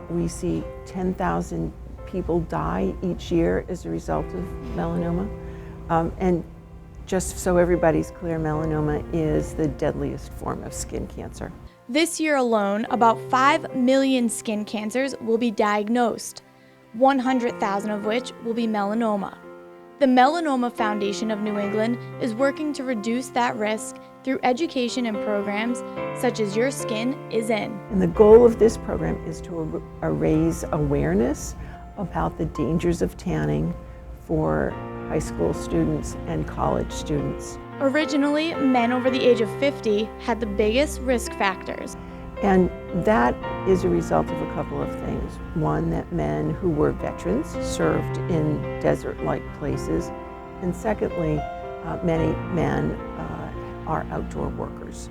we see 10,000 people die each year as a result of melanoma. And just so everybody's clear, melanoma is the deadliest form of skin cancer. This year alone, about 5 million skin cancers will be diagnosed, 100,000 of which will be melanoma. The Melanoma Foundation of New England is working to reduce that risk through education and programs such as Your Skin is In. And the goal of this program is to raise awareness about the dangers of tanning for high school students and college students. Originally, men over the age of 50 had the biggest risk factors. And that is a result of a couple of things. One, that men who were veterans served in desert-like places. And secondly, many men are outdoor workers.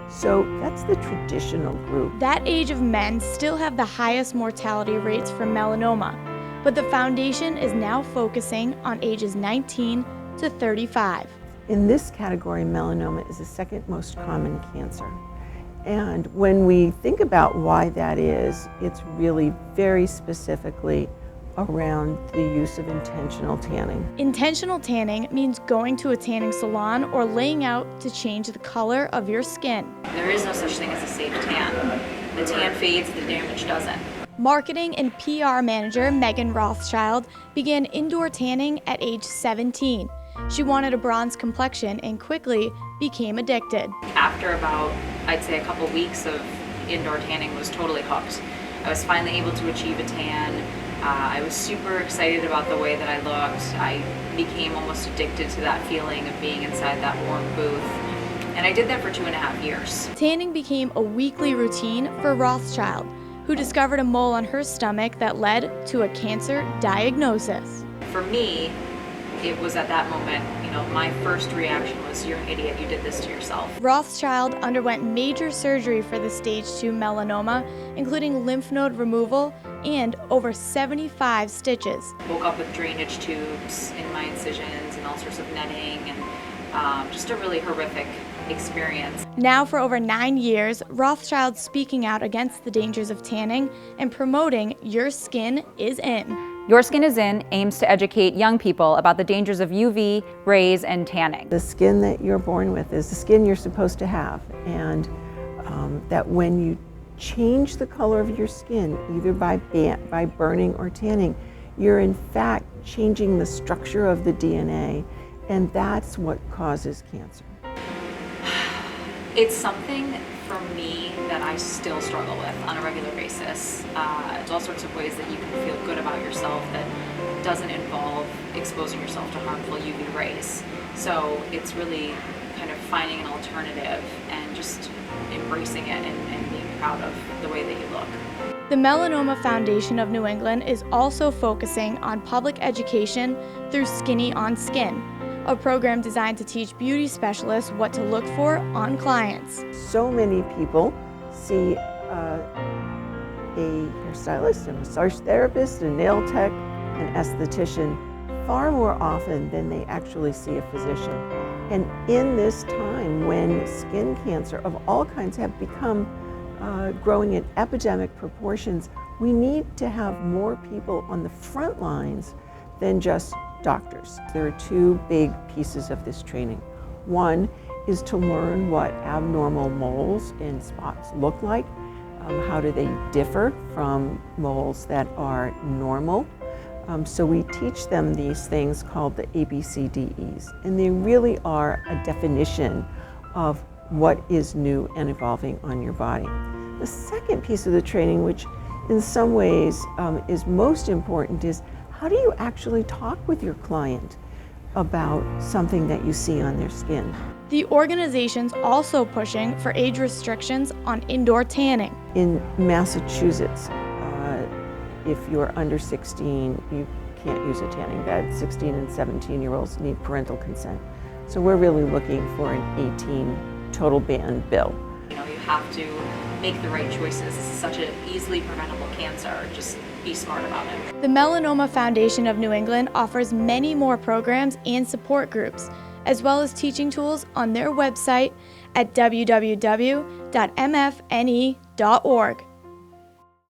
So that's the traditional group. That age of men still have the highest mortality rates from melanoma, but the foundation is now focusing on ages 19 to 35. In this category, melanoma is the second most common cancer. And when we think about why that is, it's really very specifically around the use of intentional tanning. Intentional tanning means going to a tanning salon or laying out to change the color of your skin. There is no such thing as a safe tan. The tan fades, the damage doesn't. Marketing and PR manager Megan Rothschild began indoor tanning at age 17. She wanted a bronze complexion and quickly became addicted. After about, I'd say, a couple weeks of indoor tanning, was totally hooked. I was finally able to achieve a tan. I was super excited about the way that I looked. I became almost addicted to that feeling of being inside that warm booth. And I did that for 2.5 years. Tanning became a weekly routine for Rothschild, who discovered a mole on her stomach that led to a cancer diagnosis. For me, it was at that moment, my first reaction was, you're an idiot, you did this to yourself. Rothschild underwent major surgery for the stage 2 melanoma, including lymph node removal and over 75 stitches. Woke up with drainage tubes in my incisions and all sorts of netting, and just a really horrific experience. Now for over 9 years, Rothschild's speaking out against the dangers of tanning and promoting Your Skin is In. Your Skin is In aims to educate young people about the dangers of UV rays and tanning. The skin that you're born with is the skin you're supposed to have, and that when you change the color of your skin, either by burning or tanning, you're in fact changing the structure of the DNA, and that's what causes cancer. It's something for me that I still struggle with on a regular basis. There's all sorts of ways that you can feel good about yourself that doesn't involve exposing yourself to harmful UV rays. So it's really kind of finding an alternative and just embracing it and being proud of the way that you look. The Melanoma Foundation of New England is also focusing on public education through Skinny on Skin, a program designed to teach beauty specialists what to look for on clients. So many people see a hairstylist, a massage therapist, a nail tech, an esthetician far more often than they actually see a physician. And in this time when skin cancer of all kinds have become growing in epidemic proportions, we need to have more people on the front lines than just doctors. There are two big pieces of this training. One is to learn what abnormal moles and spots look like. How do they differ from moles that are normal? So we teach them these things called the ABCDEs, and they really are a definition of what is new and evolving on your body. The second piece of the training, which in some ways is most important, is how do you actually talk with your client about something that you see on their skin? The organization's also pushing for age restrictions on indoor tanning. In Massachusetts, if you're under 16, you can't use a tanning bed. 16 and 17-year-olds need parental consent. So we're really looking for an 18 total ban bill. You have to make the right choices. This is such an easily preventable cancer. Just be smart about it. The Melanoma Foundation of New England offers many more programs and support groups, as well as teaching tools on their website at www.mfne.org.